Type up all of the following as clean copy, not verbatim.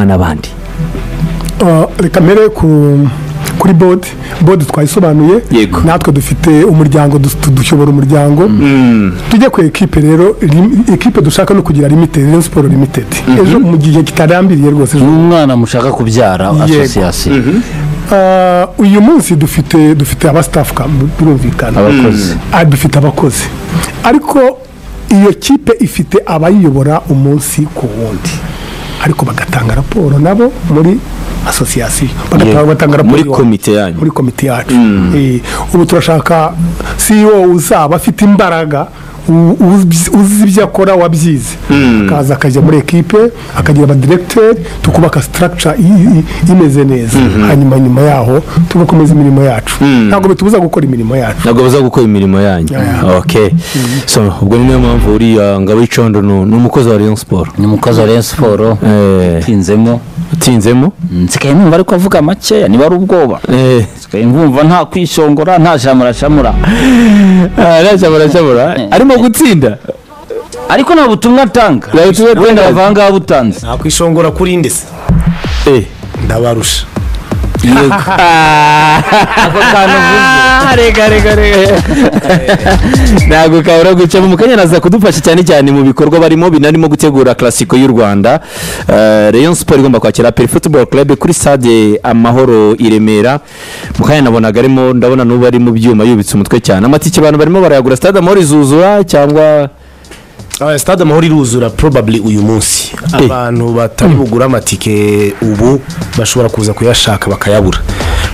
n'abandi. Reka mbere kuri board twayisobanuye, natwe dufite umuryango, dushobora umuryango tujye ku equipe. Rero equipe dushaka no kugira limited, Rayon Sport Limited, ejo mu gihe kitarambiriye rwose, umwana mushaka kubyara association. Uyu munsi dufite aba staff birumvikana, dufite abakozi, ariko iyo kipe ifite abayiyobora umunsi ku wundi, ariko bagatanga raporo nabo muri association, bagatanga raporo muri komite yacu. Ubu turashaka CEO uzaba afite imbaraga, uzi ibyo akora, wabyize, akaza akajya muri ekipe, akagira aba directeur, tukubaka structure imeze neza, hanyuma nyuma yaho tugakomeza imirimo yacu. Ntabwo bitubuza gukora imirimo yacu, ntabwo baza gukora imirimo yanyu. Okay, so ubwo niyo mpamvu uriya Ngabo Icondo ni umukozi wa Rayon Sport, ni umukozi wa Rayon Sport. Tinzemo nsigaye numva ariko avuga make, niba ari ubwoba, nsigaye numva nta kwishongora, nta shamura arimo gutsinda, ariko nta butumwa atanga, wenda bavanga butanze, nta kwishongora kuri ndese ndabarusha. Ako kantu rega ntabwo kabura guca mu kanya, naza kudufasha cyane mu bikorwa barimo binarimo gutegura Classico y'u Rwanda. Rayon Sport igomba kwakira Peri Football Club kuri stade Amahoro i Remera. Mu kanya nabonaga arimo, ndabona n'ubu ari mu byuma yubitse umutwe cyane. Amatike abantu barimo barayagura, stade Amahoro izuzura cyangwa stade Amahoro iruzura probably uyu munsi. Abantu batari bugura amatike ubu bashobora kuza kuyashaka bakayabura,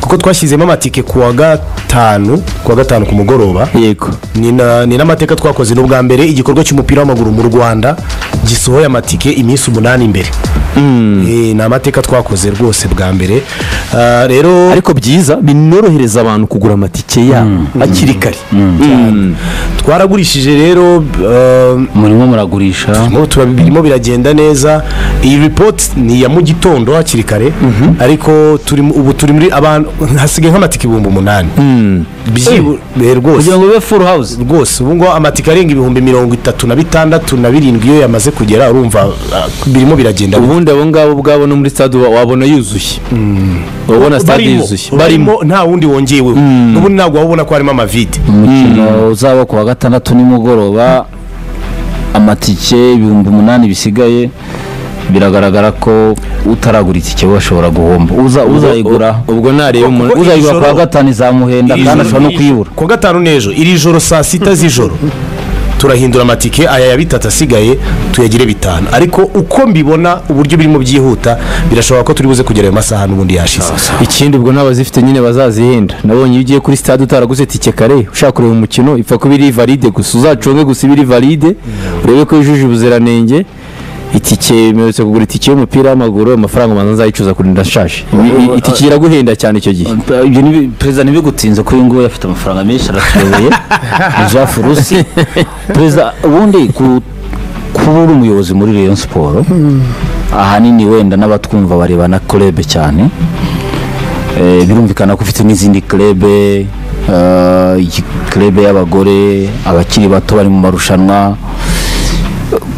kuko twashyizemo amatike kuwa gatanu ku mugoroba. Yego, ni n'amateka twakoze n'ubwa mbere igikorwa cy'umupira w'amaguru mu Rwanda gisohoye amatike iminsi 8 imbere. Ni amateka twakoze rwose bwa mbere. Rero ariko byiza binorohereza abantu kugura amatike ya akiri kare. Twaragurishije rero, murimo muragurisha, birimo biragenda neza. Iyi report ni ya mu gitondo akiri kare, ariko ubu turi muri abantu hasigaye nk'amatike 8,000 rwose, kugira ngo be full house rwose. Ubu ngo amatike arenga 36,000 na 7 iyo yamaze kugera, urumva birimo biragenda. Ubundi abo ngabo ubwabo no muri stade wabona yuzuye, wabona stade yuzuye, barimo nta wundi wongeyewe. Ubundi ntabwo wabona ko harimo amavide. Umukino uzaba ku wa gatandatu nimugoroba, amatike 8,000 bisigaye, biragaragara ko utaragura itike washobora guhomba. Uzayigura ubwo nareba uzayigura kwa gatanu izamuhenda, kandi ashobora no kuyibura ku gatanu n'ejo. Iri joro saa 6 z'ijoro turahindura amatike, aya ya 3 asigaye tuyagire 5. Ariko uko mbibona uburyo birimo byihuta, birashobora ko turi buze kugera ayo masaha n'ubundi yashize. Ikindi ubwo n'abazifite nyine bazazihenda. Nabonye ugiye kuri stade utaraguze tike kare, ushaka kureba umukino ipfa ko biri valide gusa, uzaconge gusa biri valide, urebe ko yujuje ubuziranenge. Itike mperutse kugura itike y'umupira w'amaguru, amafaranga manza nzayicuza kuri ndashaje. Itike iraguhenda cyane icyo gihe. Ibyo ni president nibigutinze ko ngo yafite amafaranga menshi aratuyoboye. Jean Furusi president ubundi kubura umuyobozi muri Rayon Sport, ahanini wenda n'abatwumva barebana club cyane. Birumvikana ko ufite n'izindi club, club y'abagore, abakiri bato bari mu marushanwa.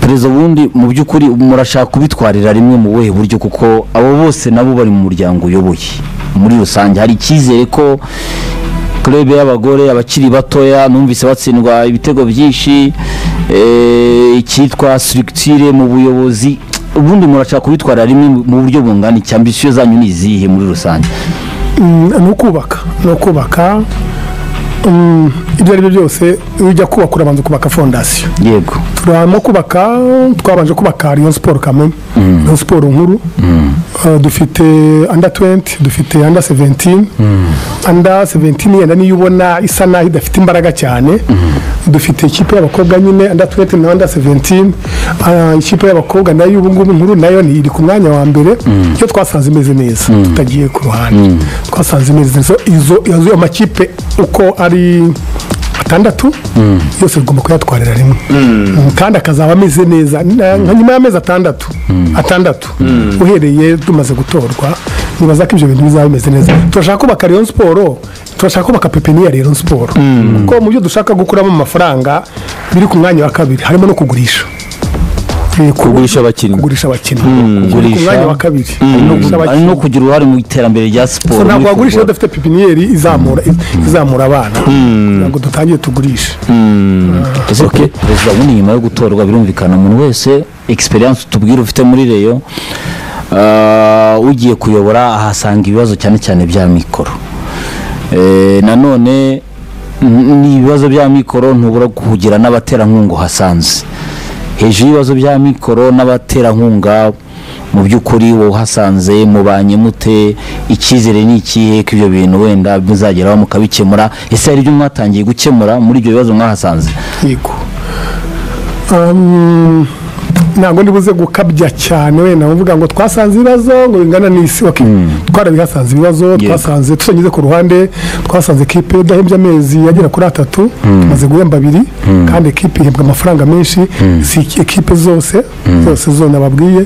Perezida ubundi mu by'ukuri murashaka kubitwarira rimwe mu buhe buryo, kuko abo bose nabo bari mu muryango uyoboye muri rusange? Hari icyizere ko club y'abagore, abakiri batoya, numvise batsindwa ibitego byinshi, icyitwa structure mu buyobozi, ubundi murashaka kubitwarira rimwe mu buryo bungana? Icyambisiyo zanyu ni izihe muri rusange? no kubaka ibyo ari byo byose. Ujya kubaka urabanza kubaka fondasiyo. Yego, turamo kubaka, twabanje kubaka Rayon Sport kamwe, Rayon Sport nkuru. Dufite under 20, dufite under 17. Under 17 yenda niyo ubona isa naho idafite imbaraga cyane. Dufite ikipe y'abakobwa nyine under 20 na under 17. Ikipe y'abakobwa nayo ubu ngubu nkuru nayo ni iri ku mwanya wa mbere. Cyo twasanze imeze neza, tutagiye ku ruhande, twasanze imeze neza. Izo amakipe uko ari 6 yose tugomba kuyatwarira rimwe, kandi akazaba ameze neza nka nyuma y'amezi 6 uhereye tumaze gutorwa. Nibaza ko ibyo bintu bizaba bimeze neza. Turashaka kubaka Rayon Sport, turashaka kubaka pepiniere Rayon Sport, kuko mu byo dushaka gukuramo amafaranga biri ku mwanya wa 2 harimo no kugurisha. kugurisha abakinnyi kugurisha abakinnyi kugurisha ku mwanya wa kabiri ari no kugira uruhare mu iterambere rya siporo ntabwo wagurisha udafite pipiniyeri izamura abana kugira ngo dutangire tugurishe perezida ubundi nyuma yo gutorwa birumvikana umuntu wese experience tubwira ufite muri reyo ugiye kuyobora ahasanga ibibazo cyane cyane bya mikoro nanone ni ibibazo bya mikoro ntubura kugira n'abaterankunga uhasanze hejuru y'ibibazo bya mikoro n'abaterankunga mu by'ukuri wowe uhasanze mubanye mute icyizere ni ikihe ko ibyo bintu wenda bizageraho mukabikemura ese hari ibyo mwatangiye gukemura muri ibyo bibazo mwahasanze yego ntabwo ndibuze gukabya cyane wenda mvuga ngo twasanze ibibazo ngo bingana n'isi twarabihasanze ibibazo twasanze tusangize ku ruhande twasanze ekipe idahembye amezi agera kuri 3 tumaze guhemba 2 kandi ekipe ihembwa amafaranga menshi si ekipe zose nababwiye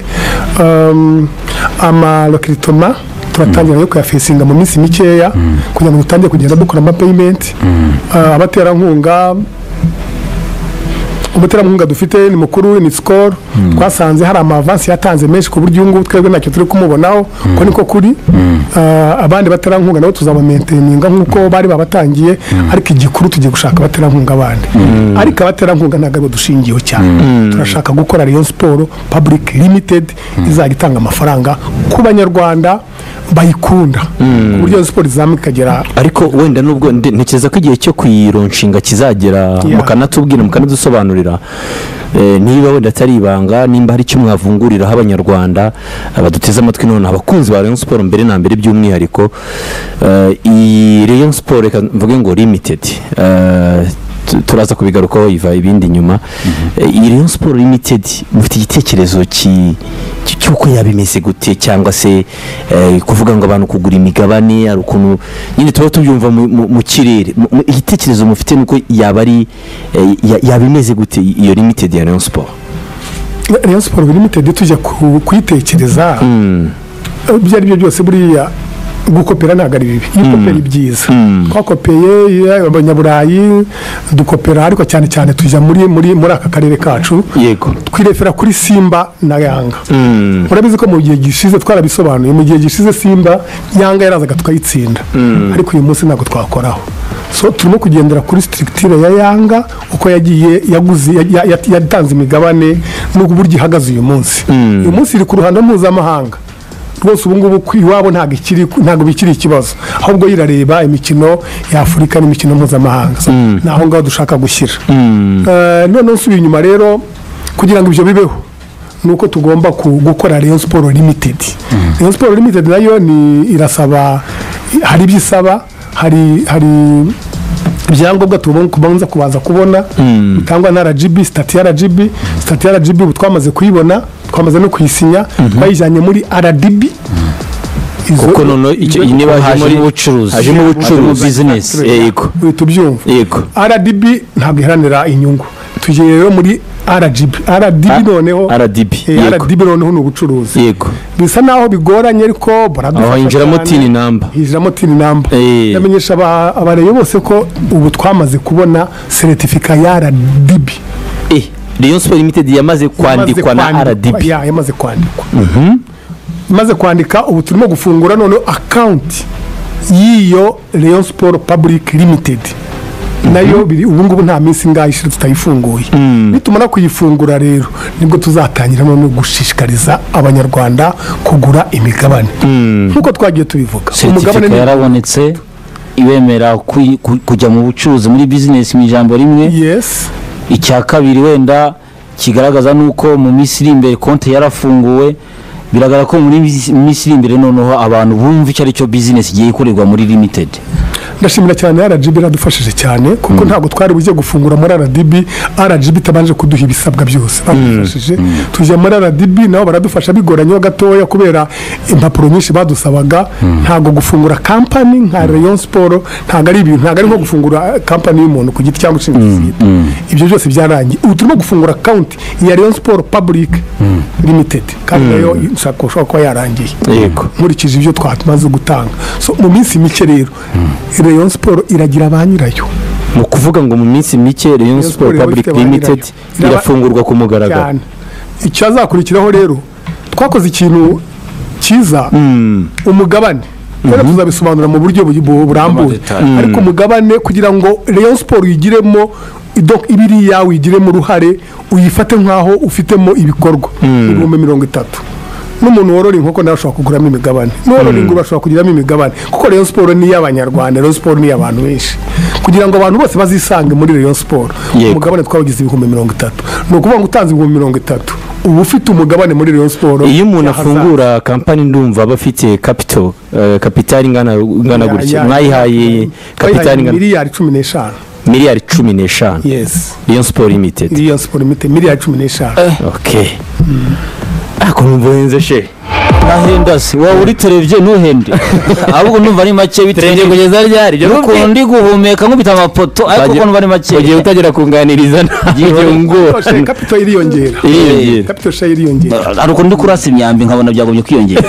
amalokritoma turatangira yo kuyafesinga mu minsi mikeya kugira ngo dutangire kugenda dukora amapayimenti abaterankunga umuterankunga dufite ni mukuru ni score twasanze hari amavansi yatanze menshi ku buryo ngo twebwe ntacyo turi kumubonaho ko niko kuri abandi baterankunga nabo tuzabamenteninga nkuko bari babatangiye ariko igikuru tugiye gushaka abaterankunga abandi ariko abaterankunga ntabwo dushingiyeho cyane turashaka gukora Rayon Sport Public Limited izajya itanga amafaranga ku banyarwanda bayikunda ku buryo siporo izamuka ikagera ariko wenda nubwo ntekereza ko igihe cyo kuyironshinga kizagera mukanatubwira mukanadusobanurira niba wenda atari ibanga nimba hari icyo mwavunguriraho abanyarwanda baduteze amatwi none abakunzi ba Rayon Sport mbere na mbere by'umwihariko iyi Rayon Sport reka mvuge ngo limited turaza kubigarukaho iva ibindi nyuma iyi Rayon Sport Limited mufite igitekerezo cy'uko yabimeze gute cyangwa se kuvuga ngo abantu kugura imigabane ari ukuntu nyine tuba tubyumva mu kirere igitekerezo mufite nuko yabimeze gute iyo Limited ya Rayon Sport Limited tujya kuyitekereza ibyo ari byo byose buriya gukopera ntabwo ari bibi iyo ukopera ibyiza twakopeye abanyaburayi dukopera ariko cyane cyane tujya muri aka karere kacu yego twirefera kuri Simba na Yanga urabizi ko mu gihe gishize twarabisobanuye mu gihe gishize Simba Yanga yarazaga tukayitsinda ariko uyu munsi ntabwo twakoraho so turimo kugendera kuri structure ya Yanga uko yagiye yatanze imigabane n'ubwo buryo ihagaze uyu munsi iri ku ruhando mpuzamahanga rwose ubu ngubu iwabo ntabwo bikiri ikibazo ahubwo yirareba imikino ya Afurika n'imikino mpuzamahanga naho ngaho dushaka gushyira none usubiye inyuma rero kugira ngo ibyo bibeho nuko tugomba gukora Rayon Sport Limited Rayon Sport Limited nayo irasaba hari ibisaba hari ibyangombwa tubanza kubanza kubona bitangwa na RGB stati ya RGB ubu twamaze kuyibona twamaze no kuyisinya twayijyanye muri RDB kuko none niba haje mu bucuruzi business yego tubyumva yego RDB ntabwo iharanira inyungu tugiye rero muri RDB noneho RDB noneho n'ubucuruzi yego bisa naho bigoranye ariko baradufasha hinjiramo tin number yamenyesha abareyo bose ko ubu twamaze kubona certificate ya RDB Rayon Sport Limited yamaze kwandikwa na RDB yamaze kwandikwa imaze kwandika ubu turimo gufungura none account y'iyo Rayon Sport Public Limited nayo ubu ngubu nta minsi ngayishira tutayifunguye nitumara kuyifungura rero nibwo tuzatangira none gushishikariza abanyarwanda kugura imigabane nkuko twagiye tubivuga umugabane yarabonetse ibemera kujya mu bucuruzi muri business mu ijambo rimwe icya kabiri wenda kigaragaza nuko mu minsi iri imbere konti yarafunguwe biragaragara ko muri minsi iri imbere noneho abantu bumva icyo ari cyo business igiye ikorerwa muri Limited ndashimira cyane RGB iradufashije cyane kuko ntabwo twari bujye gufungura muri RGB itabanje kuduha ibisabwa byose badufashije tujya muri RGB nabo baradufasha bigoranye gatoya kubera impapuro nyinshi badusabaga ntabwo gufungura company nka Rayon Sport ntabwo ari ibintu ntabwo ari nko gufungura company y'umuntu ku giti cyangwa ishinzwe ibyo byose byarangiye ubu turimo gufungura account ya Rayon Sport Public Limited kandi nayo nshaka ko yarangiye yego nkurikije ibyo twamaze gutanga so mu minsi mike rero Rayon Sport iragira ba nyirayo mu kuvuga ngo mu minsi mike Rayon Sport Public Limited irafungurwa ku mugaragaro icyazakurikiraho rero twakoze ikintu cyiza umugabane rero tuzabisobanura mu buryo burambuye ariko umugabane kugira ngo Rayon Sport uyigiremo ibiriya uyigiremo uruhare uyifate nk'aho ufitemo ibikorwa ibihumbi 30 n'umuntu worora inkoko nawe ashobora kuguramo imigabane n'uworora ingurube ashobora kugiramo imigabane kuko Rayon Sport ni iy'abanyarwanda Rayon Sport ni iy'abantu benshi kugira ngo abantu bose bazisange muri Rayon Sport umugabane twabagize ibihumbi 30 ni ukuvuga ngo utanze ibihumbi 30 uba ufite umugabane muri Rayon Sport. Iyo umuntu afungura kampani ndumva aba afite kapitali ingana gutya mwayihaye kapitali ingana miliyari 15 miliyari 15 yes Rayon Sport Limited miliyari 15 okay ako numvenze she nahenda se wowe uri televiziyo ntuhende ahubwo numva ari make bitewe kugeza ryari byo nuko ndi guhumeka nkubita amapoto ariko ko numva ari make ugiye utagera kunganiriza ngiye ngo capital iriyongera capital share iriyongera ariko ndi kurasa imyambi nkabona byagomye kwiyongera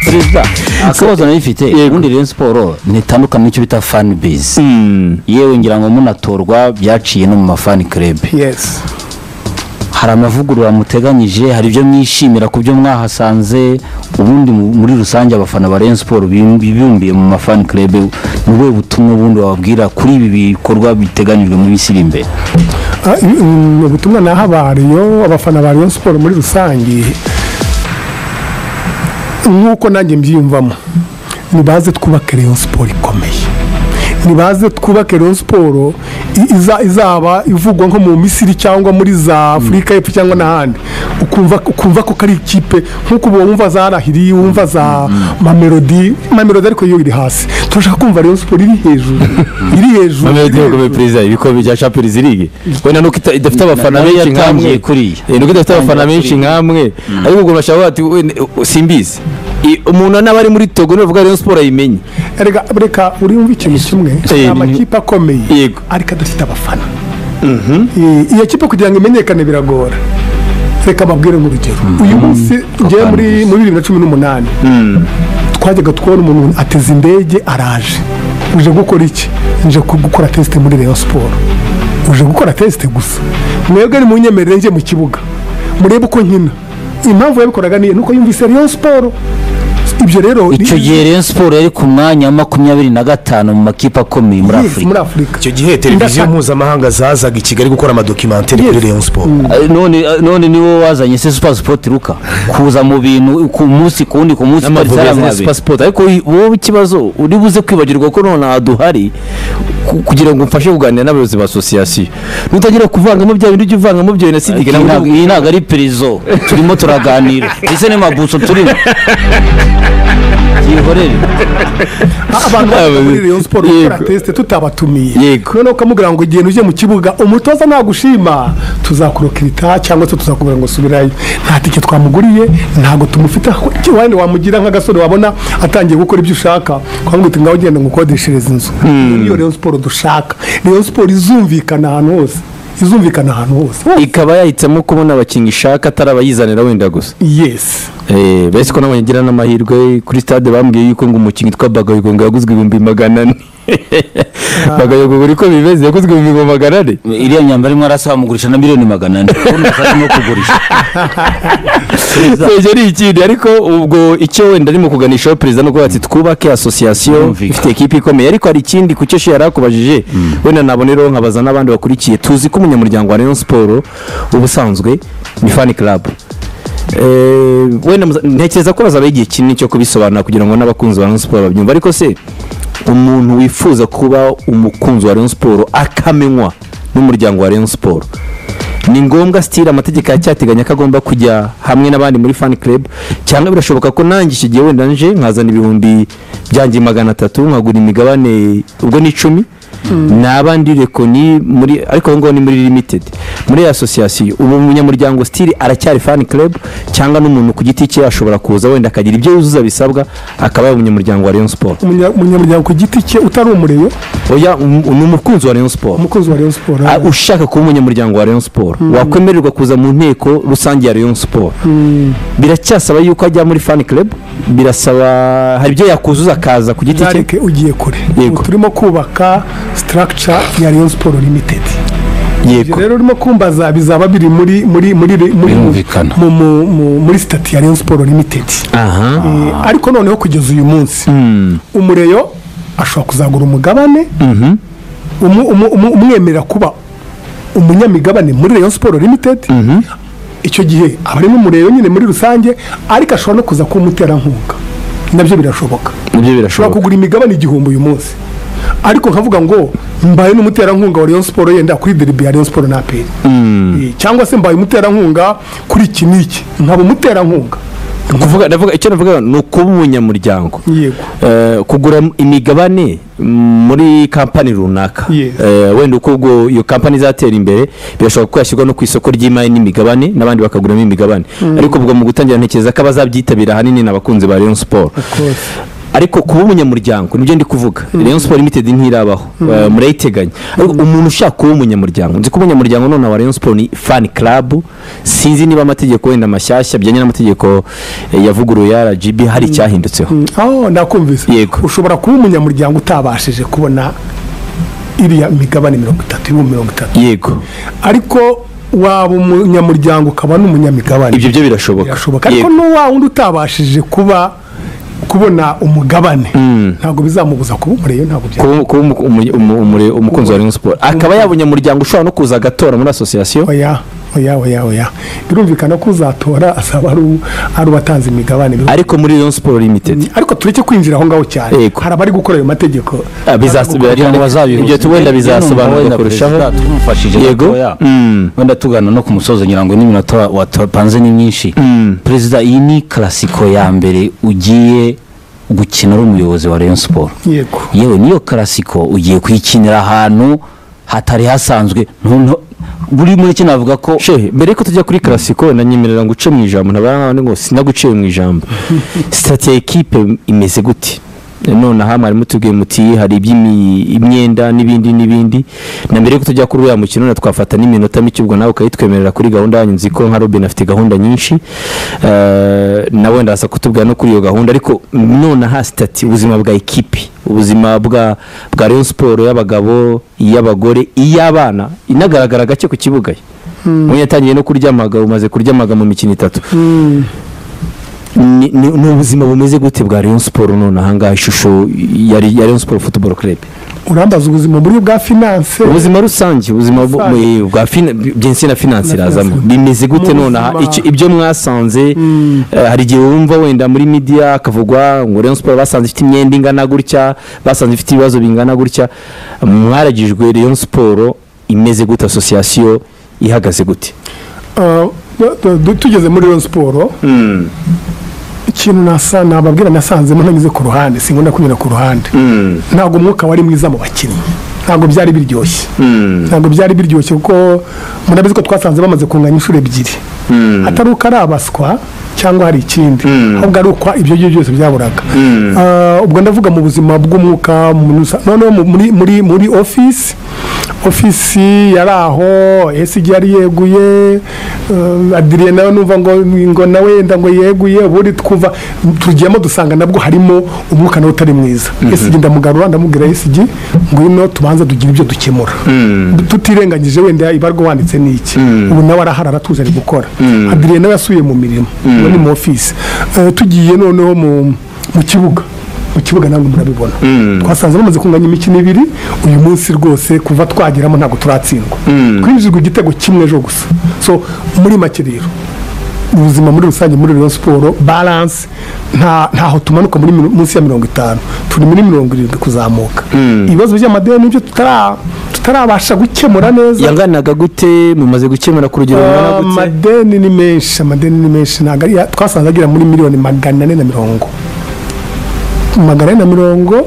perezida akabazo nayifite ubundi Rayon Sport nitandukanye n'icyo bita fan base yewe ngira ngo munatorwa byaciye no mu mafan club yes hari amavugurura muteganyije hari ibyo mwishimira ku byo mwahasanze ubundi muri rusange abafana ba Rayon Sport bibumbiye mu mafan club niwe butumwa ubundi bababwira kuri ibi bikorwa biteganyijwe mu misiri imbere ubutumwa nahabariyo abafana ba Rayon Sport muri rusange nk'uko nanjye mbyiyumvamo nibaze twubake Rayon Sport ikomeye nibaze twubake Rayon Sport izaba ivugwa nko mu Misiri cyangwa muri za Afrika y'Epfo cyangwa n'ahandi ukumva ko kari ikipe nk'uko wumva zarahiri wumva za Mamelodi ariko yo iri hasi turashaka kumva Rayon Sport iri hejuru Mamelodi yo perezida ibikombe bya Champions League wenda nuko idafite abafana benshi nkamwe nuko idafite abafana benshi nkamwe ariko ubwo bashaka ati simbizi umuntu n'abari muri Togo n'uvuga Rayon Sport ayimenye reka uri umva ikintu kimwe amakipe akomeye ariko adafite abafana iyo kipe kugira ngo imenyekane biragora reka babwire nk'urugero uyu munsi ngiye muri 2018 twajyaga twabona umuntu ateze indege araje uje gukora iki nje gukora test muri Rayon Sport uje gukora test gusa mwebwe ni munyemerere nje mu kibuga murebe uko nkina impamvu yabikoraga ni nuko yumvise Rayon Sport ibyo rero icyo gihe Rayon Sport yari ku mwanya 25 mu makipe akomeye muri Afrika icyo gihe televiziyo mpuzamahanga zazaga i Kigali gukora amadocumentary kuri Rayon Sport none niwo wazanye Super Sport ruka kuza mu bintu ku munsi kundi ku munsi Super Sport ariko wowe ikibazo uri buze kwibagirwa ko none aduhari kugira ngo mfashe kuganira n'abayobozi ba association nutagira kuvangamo bya bintu ujuvangamo byo na sidige iyi ntago ari prizo turimo turaganira ese ne mabuso turimo yihorere abantu muri Rayon Sport gukora test tutabatumiye none ukamubwira ngo igihe uje mu kibuga umutoza nagushima tuzakurokirita cyangwa se tuzakubwira ngo subirayo nta tike twamuguriye ntago tumufite wandi wamugira nk'agasore wabona atangiye gukora ibyo ushaka kwangwita ngaho ugenda ngukodeshereza inzu iyo Rayon Sport dushaka Rayon Sport izumvikana ahantu hose ikaba yahitamo kubona abakinnyi ishaka atarabayizanira wenda gusa yes bese ko n'abanyagira n'amahirwe kuri stade bambwiye yuko ngo umukinnyi twa Bagayogo ngo yaguzwe 400 Bagayogo uri ko bimeze yaguzwe 400 iriya nyamba arimo arasaba mugurisha na 400,000 no kugurisha seje ari ikindi ariko ubwo icyo wenda arimo kuganisha perezida no kuba ati twubake association ifite equipe ikomeye ariko hari ikindi kucyo shi yarakubajije wenda nabonero nkabaza n'abandi bakurikiye tuzi ko umunyamuryango wa Rayon Sport ubusanzwe ni fan club wenda ntekereza ko bazaba igihe kinini cyo kubisobanura kugira ngo n'abakunzi ba Rayon Sport babyumva ariko se umuntu wifuza kuba umukunzi wa Rayon Sport akamenywa n'umuryango wa Rayon Sport ni ngombwa style amategeko acyateganya kagomba kujya hamwe n'abandi muri fan club cyangwa birashoboka ko nangishe gihe wenda nje nkazana ibihumbi byanjye 300 nkagura imigabane ubwo ni 10 n'abandi rekoni muri ariko ngo ni muri limited muri association ubu munyamuryango style aracyari fan club cyangwa n'umuntu ku giti cye ashobora kuza wenda akagira ibyo yuzuza bisabwa akaba umunyamuryango wa Rayon Sport umunyamuryango ku giti cye utari umureyo oya umukunzi wa Rayon Sport ushaka kuba umunyamuryango wa Rayon Sport wakwemererwa kuza mu nteko rusange ya Rayon Sport biracyasaba yuko ajya muri fan club birasaba hari ibyo yakuzuza akaza ku giti cye ugiye kure turimo kubaka structure ya Rayon Sport Limited ibyo rero urimo kumbaza bizaba biri Birumvikana. muri stati ya Rayon Sport Limited. Ariko noneho kugeza uyu munsi umureyo ashobora kuzagura umugabane umwemerera kuba umunyamigabane muri Rayon Sport Limited. Icyo gihe aba ari n'umureyo nyine muri rusange, ariko ashobora no kuza kuba umuterankunga, nabyo birashoboka. Ushobora kugura imigabane 1000 uyu munsi, ariko nkavuga ngo mbaye n'umuterankunga wa Rayon Sport yenda kuri derby ya Rayon Sport na APR, cyangwa se mbaye umuterankunga kuri iki n'iki, nkaba umuterankunga. ndavuga icyo navuga ni ukuba umunyamuryango, kugura imigabane muri kampani runaka, wenda uko ubwo iyo kampani izatera imbere birashobora ko yashyirwa no ku isoko ry'imari n'imigabane n'abandi bakaguramo imigabane, ariko ubwo mu gutangira ntekereza ko abazabyitabira ahanini n'abakunzi ba Rayon Sport. Ariko kuba umunyamuryango nibyo ndi kuvuga. Rayon Sport Limited ntirabaho, murayiteganya. Ariko umuntu ushaka kuba umunyamuryango, nzi ko umunyamuryango none wa Rayon Sport ni fan club, sinzi niba amategeko wenda mashyashya byanye n'amategeko yavuguruye ya RGB hari cyahindutseho. Nakumvise. Ushobora kuba umunyamuryango utabashije kubona iriya migabane 30. Yego. Ariko waba umunyamuryango ukaba n'umunyamigabane, ibyo birashoboka. Ariko n'uwa wundi utabashije kubona umugabane ntabwo bizamubuza kuba umureyo, ntabwo kuba umukunzi wa Rayon Sport akaba yabunyamuryango ushobora no kuza agatora muri association. Oya birumvikana ko uzatora asaba ari ubatanze imigabane, ariko muri Rayon Sport Limited. Ariko tureke kwinjira aho ngaho cyane, hari abari gukora ayo mategeko ibyo tuwenda bizasobanurwa kurushaho. Tumufashije gatoya wenda tugana no ku musozo ngira ngo n'iminota wapanze ni myinshi. Perezida, iyi ni classico ya mbere ugiye gukina ari umuyobozi wa Rayon Sport. Yewe niyo classico ugiye kuyikinira ahantu hatari hasanzwe. Buri muri cyo navuga ko mbere ko tujya kuri classico na nyemerera ngo uce mu ijambo, nabana ngo sinaguciye mu ijambo. Stati ya equipe imeze gute none aha? Mwari mutubwiye muti hari imyenda n'ibindi, na mbere ko tujya kuri uya mukino twafata n'iminota mike, ubwo nawe ukayitwemerera kuri gahunda yanyu. Nzi ko nka Robin afite gahunda nyinshi, nawe ndaza kutubwira no kuri iyo gahunda. Ariko none aha stati ubuzima bwa equipe, ubuzima bwa Rayon Sport y'abagabo, iy'abagore, iy'abana inagaragara gake ku kibuga. Mwe yatangiye no kuryamaga, umaze kuryamaga mu mikino 3. ni ubuzima bumeze gute bwa Rayon Sport none ahangaha ishusho ya Rayon Sport Football Club? Urambaza ubuzima muri bwa finance, ubuzima rusange, ubuzima bwa byinshi na finance irazamo bimeze gute none aha? Ibyo mwasanze hari igihe wumva wenda muri media akavugwa ngo Rayon Sport basanze ifite imyenda ingana gutya, basanze ifite ibibazo bingana gutya. Mwaragijwe Rayon Sport imeze gute, association ihagaze gute? Tugeze muri Rayon Sport ikintu nababwira nasanzemo ntanyuze ku ruhande, sinkunda kunyura ku ruhande. Ntabwo umwuka wari mwiza mu bakinnyi, ntabwo byari biryoshye kuko murabizi ko twasanze bamaze kunganya inshuro 2, atari uko ari abaswa cyangwa hari ikindi, ahubwo ari uko ibyo byose byaburaga. Ubwo ndavuga mu buzima bw'umwuka, noneho muri ofisi yari aho, SG yari yeguye, Adrien nawe numva ngo nawe yenda ngo yeguye, ubundi twumva tugiyemo dusanga nabwo harimo umwuka nawe utari mwiza. SG ndamugarura ndamubwira SG ngo ino tubanza dugira ibyo dukemura, tutirenganyije wenda ibarwa wanditse n'iki. Ubu nawe araharara tuje ari gukora. Adrien nawe yasuye mu mirimo, ni mu office. Tugiye noneho mu kibuga ntabwo murabibona, twasanze bamaze kunganya imikino 2 uyu munsi rwose, kuva twageramo ntabwo turatsindwa, twinjizwa igitego kimwe ejo gusa. So muri make rero ubuzima muri rusange muri Rayon Sport balance ntaho tumanuka muri munsi ya 50, turi muri 70 kuzamuka. Ibibazo by'amadeni nibyo tutarabasha gukemura neza. Yanganaga gute mumaze gukemura ku rugero rungana gute? Amadeni ni menshi ntago twasanze agira muri miliyoni 450,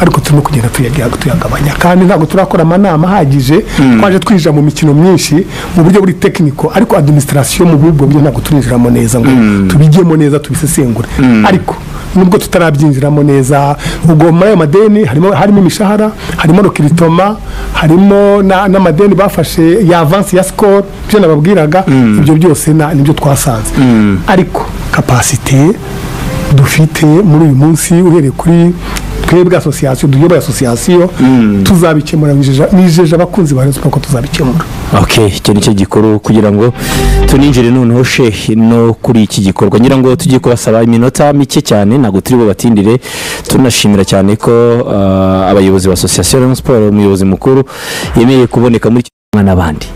ariko turimo kugenda tuyagabanya, kandi ntabwo turakora amanama ahagije. Twaje twinjira mu mikino myinshi mu buryo buri technical, ariko administration mu buryo bwo ntabwo turinjiramo neza ngo tubigemo neza tubisesengure. Ariko nubwo tutarabyinjiramo neza, ubwo muri ayo madeni harimo imishahara, harimo rokiritoma, harimo n'amadeni bafashe ya avance ya score, byo nababwiraga. Ibyo byose nibyo twasanze. Ariko capacité dufite muri uyu munsi uhereye kuri twebwe association, duyoboye association, tuzabikemura. Nijeje abakunzi ba Rayon Sport ko tuzabikemura. ok icyo ni cyo gikuru kugira ngo tuninjire noneho shehe no kuri iki gikorwa ngira ngo tugiye kubasaba iminota mike cyane ntabwo turi bubatindire tunashimira cyane ko abayobozi ba association Rayon Sport umuyobozi mukuru yemeye kuboneka muri n'abandi